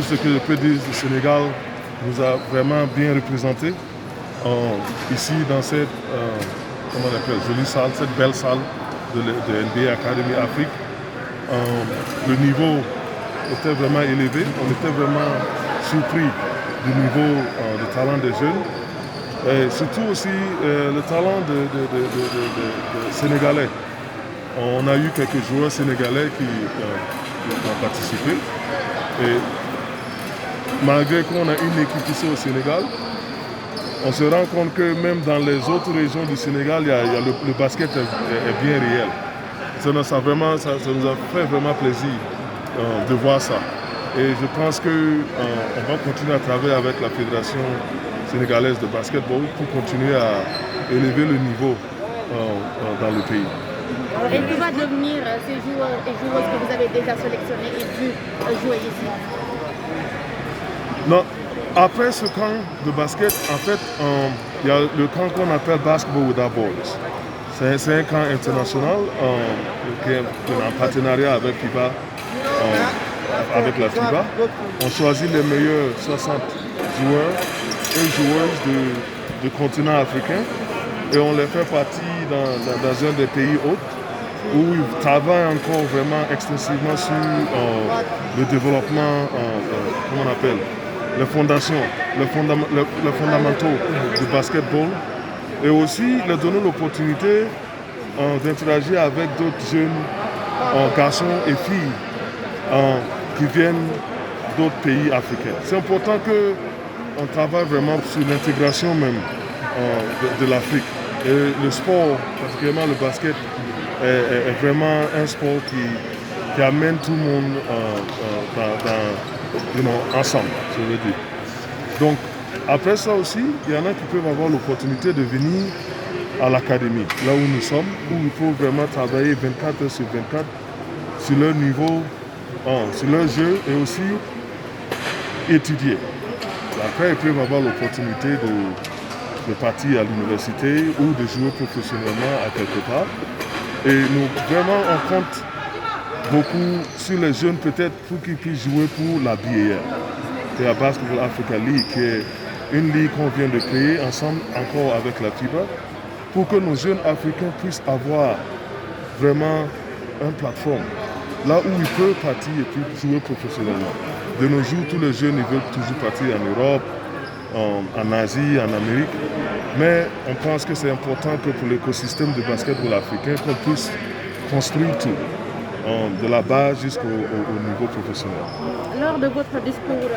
ce que je peux dire du Sénégal nous a vraiment bien représentés ici dans cette comment on appelle, jolie salle, cette belle salle de NBA Academy Afrique. Le niveau était vraiment élevé, on était vraiment surpris du niveau de talent des jeunes. Et surtout aussi le talent de Sénégalais. On a eu quelques joueurs sénégalais qui ont participé. Et malgré qu'on a une équipe ici au Sénégal, on se rend compte que même dans les autres régions du Sénégal, le basket est bien réel. Ça nous a fait vraiment plaisir de voir ça. Et je pense qu'on va continuer à travailler avec la Fédération sénégalaise de basketball pour continuer à élever le niveau dans le pays. Alors, et qui va devenir ces joueurs et joueuses que vous avez déjà sélectionnés et vu jouer ici? Non, après ce camp de basket, en fait, il y a le camp qu'on appelle Basketball Without Borders. C'est un camp international qui est en partenariat avec FIBA, avec la FIBA. On choisit les meilleurs 60 joueurs et joueuses du continent africain et on les fait partie dans un des pays hôtes où ils travaillent encore vraiment extensivement sur le développement, comment on appelle, les fondations, les fondamentaux du basketball et aussi leur donner l'opportunité d'interagir avec d'autres jeunes garçons et filles qui viennent d'autres pays africains. C'est important qu'on travaille vraiment sur l'intégration même de l'Afrique. Et le sport, particulièrement le basket, est vraiment un sport qui amène tout le monde ensemble, je veux dire. Donc, après ça aussi, il y en a qui peuvent avoir l'opportunité de venir à l'académie, là où nous sommes, où il faut vraiment travailler 24 heures sur 24 sur leur niveau, sur leur jeu et aussi étudier. Après, ils peuvent avoir l'opportunité de partir à l'université ou de jouer professionnellement à quelque part. Et nous, vraiment, on compte beaucoup sur les jeunes peut-être pour qu'ils puissent jouer pour la BAL, c'est la Basketball Africa League, qui est une ligue qu'on vient de créer ensemble encore avec la FIBA, pour que nos jeunes Africains puissent avoir vraiment une plateforme, là où ils peuvent partir et puis jouer professionnellement. De nos jours, tous les jeunes ils veulent toujours partir en Europe, en Asie, en Amérique, mais on pense que c'est important que pour l'écosystème du basketball africain, qu'on puisse construire tout, de la base jusqu'au niveau professionnel. Lors de votre discours,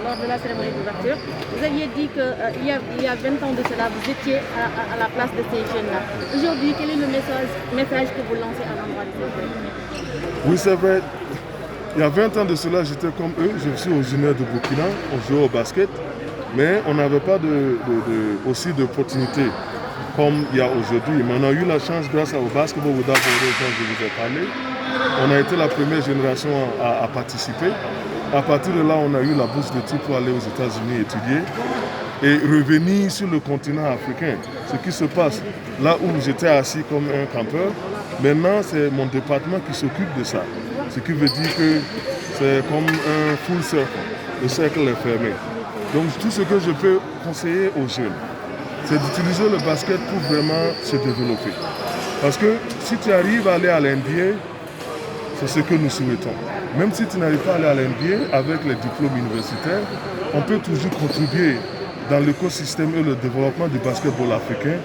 lors de la cérémonie d'ouverture, vous aviez dit qu'il y a 20 ans de cela, vous étiez à la place de ces jeunes-là. Aujourd'hui, quel est le message que vous lancez à l'endroit de ces jeunes? Oui, c'est vrai. Il y a 20 ans de cela, j'étais comme eux. Je suis originaire de Burkina, on jouait au basket, mais on n'avait pas aussi d'opportunités comme il y a aujourd'hui. Mais on a eu la chance, grâce au Basketball Without Borders dont je vous ai parlé, on a été la première génération à participer. À partir de là, on a eu la bourse d'études pour aller aux États-Unis étudier et revenir sur le continent africain. Ce qui se passe, là où j'étais assis comme un campeur, maintenant c'est mon département qui s'occupe de ça. Ce qui veut dire que c'est comme un full circle. Le cercle est fermé. Donc tout ce que je peux conseiller aux jeunes, c'est d'utiliser le basket pour vraiment se développer. Parce que si tu arrives à aller à l'NBA, c'est ce que nous souhaitons. Même si tu n'arrives pas à aller à l'NBA, avec les diplômes universitaires, on peut toujours contribuer dans l'écosystème et le développement du basketball africain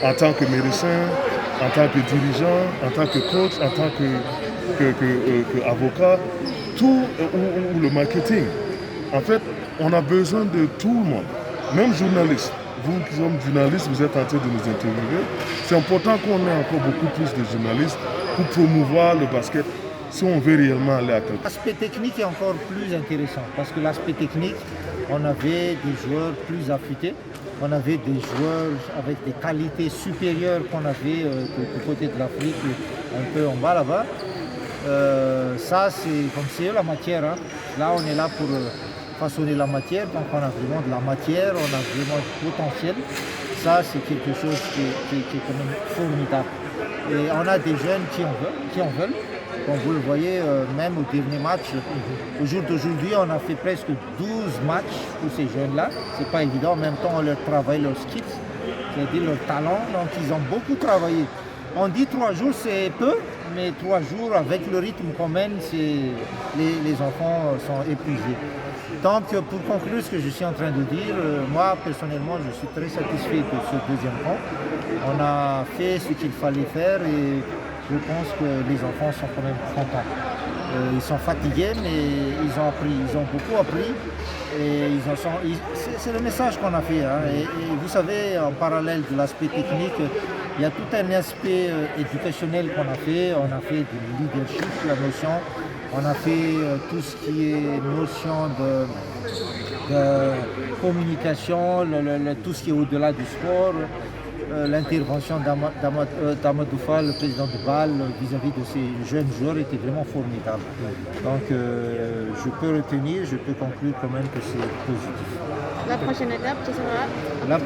en tant que médecin, en tant que dirigeant, en tant que coach, en tant qu'avocat, tout ou le marketing. En fait, on a besoin de tout le monde, même journalistes. Vous qui sommes journalistes, vous êtes en train de nous interviewer. C'est important qu'on ait encore beaucoup plus de journalistes pour promouvoir le basket si on veut réellement aller à quelque chose. L'aspect technique est encore plus intéressant parce que l'aspect technique, on avait des joueurs plus affûtés, on avait des joueurs avec des qualités supérieures qu'on avait du côté de l'Afrique, un peu en bas là-bas. Ça, c'est la matière. Hein. Là, on est là pour façonner la matière, donc on a vraiment de la matière, on a vraiment du potentiel. Ça, c'est quelque chose qui est quand même formidable. Et on a des jeunes qui en veulent. Comme vous le voyez, même au dernier match, au jour d'aujourd'hui, on a fait presque 12 matchs pour ces jeunes-là. C'est pas évident. En même temps, on leur travaille leurs skills, c'est-à-dire leur talent. Donc, ils ont beaucoup travaillé. On dit 3 jours, c'est peu, mais 3 jours, avec le rythme qu'on mène, les enfants sont épuisés. Donc, pour conclure ce que je suis en train de dire, moi, personnellement, je suis très satisfait de ce deuxième camp. On a fait ce qu'il fallait faire et je pense que les enfants sont quand même contents. Ils sont fatigués, mais ils ont appris, ils ont beaucoup appris. Et c'est le message qu'on a fait. Hein. Et vous savez, en parallèle de l'aspect technique, il y a tout un aspect éducationnel qu'on a fait. On a fait du leadership, la notion. On a fait tout ce qui est notion de communication, tout ce qui est au-delà du sport. L'intervention d'Amadou Fall, le président de Bâle, vis-à-vis de ces jeunes joueurs était vraiment formidable. Donc je peux retenir, je peux conclure quand même que c'est positif. La prochaine étape, ce sera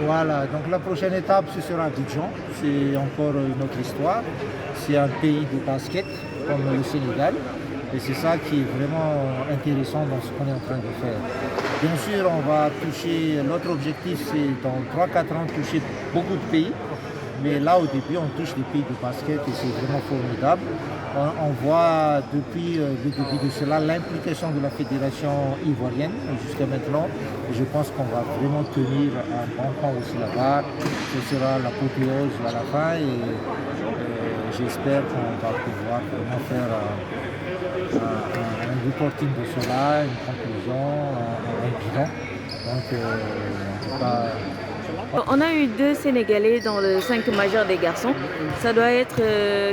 Voilà, donc la prochaine étape, ce sera Abidjan. C'est encore une autre histoire. C'est un pays de basket comme le Sénégal. Et c'est ça qui est vraiment intéressant dans ce qu'on est en train de faire. Bien sûr, on va toucher, l'autre objectif c'est dans 3-4 ans toucher beaucoup de pays. Mais là au début on touche des pays de basket et c'est vraiment formidable. On voit depuis le début de cela l'implication de la fédération ivoirienne jusqu'à maintenant. Et je pense qu'on va vraiment tenir un bon camp aussi là-bas. Ce sera l'apothéose à la fin et j'espère qu'on va pouvoir vraiment faire un reporting de cela, une conclusion, un bilan. Donc, en tout cas, on a eu 2 Sénégalais dans le 5 majeur des garçons. Ça doit être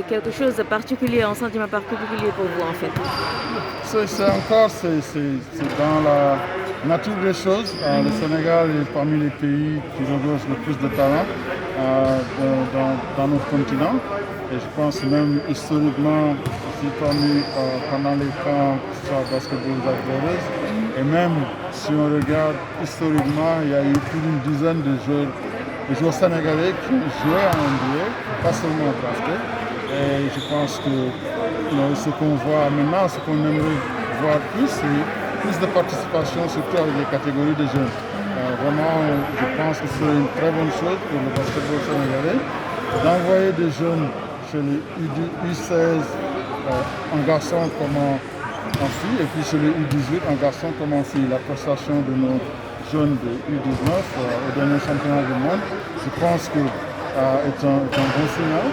quelque chose de particulier, un sentiment particulier pour vous en fait. C'est dans la nature des choses. Le Sénégal est parmi les pays qui regorgent le plus de talent dans notre continent. Et je pense même historiquement, pendant les camps, que ce soit basketball ou et même si on regarde historiquement, il y a eu plus d'une dizaine de joueurs sénégalais qui ont joué en NBA, pas seulement au basket. Et je pense que ce qu'on voit maintenant, ce qu'on aimerait voir plus, c'est plus de participation, surtout avec les catégories de jeunes. Vraiment, je pense que c'est une très bonne chose pour le basketball sénégalais d'envoyer des jeunes chez les U16 en garçon comme en fille, et puis chez les U18 en garçon comme en fille. La prestation de nos jeunes de U19 au dernier championnat du monde, je pense que est un bon signal.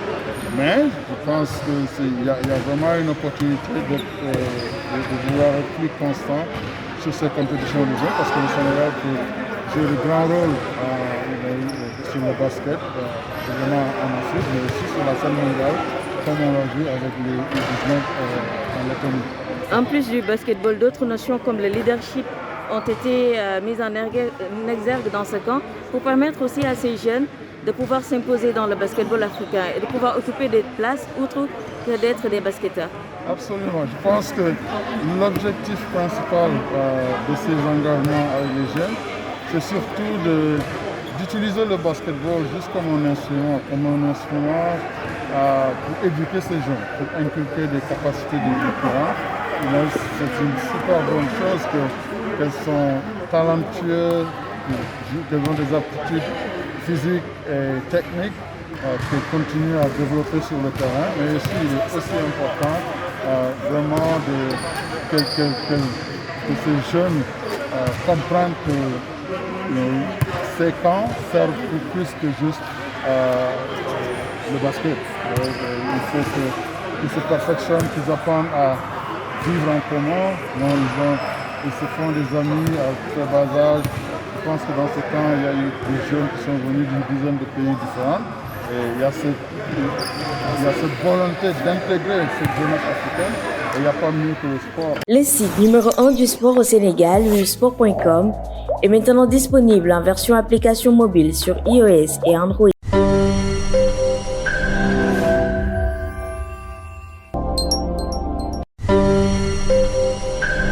Mais je pense qu'il y a vraiment une opportunité de vouloir être plus constant sur ces compétitions de jeunes, parce que le Sénégal peut jouer de grands rôles sur le basket, vraiment en Afrique, mais aussi sur la scène mondiale, comme on l'a vu avec les U19 en Lettonie. En plus du basketball, d'autres notions comme le leadership ont été mises en exergue dans ce camp pour permettre aussi à ces jeunes de pouvoir s'imposer dans le basketball africain et de pouvoir occuper des places outre que d'être des basketteurs. Absolument. Je pense que l'objectif principal de ces engagements avec les jeunes, c'est surtout d'utiliser le basketball juste comme un instrument pour éduquer ces jeunes, pour inculquer des capacités de différents. C'est une super bonne chose qu'elles sont talentueuses, qu'elles ont des aptitudes physiques et techniques qu'elles continuent à développer sur le terrain. Mais aussi, il est aussi important vraiment que ces jeunes comprennent que ces camps servent pour plus que juste le basket. Il faut qu'ils se perfectionnent, qu'ils apprennent à vivre en commun. Ils se font des amis à très bas âge. Je pense que dans ce temps, il y a eu des jeunes qui sont venus d'une dizaine de pays différents. Et il y a cette volonté d'intégrer cette jeunesse africaine. Et il n'y a pas mieux que le sport. Le site numéro 1 du sport au Sénégal, wivsport.com, est maintenant disponible en version application mobile sur iOS et Android.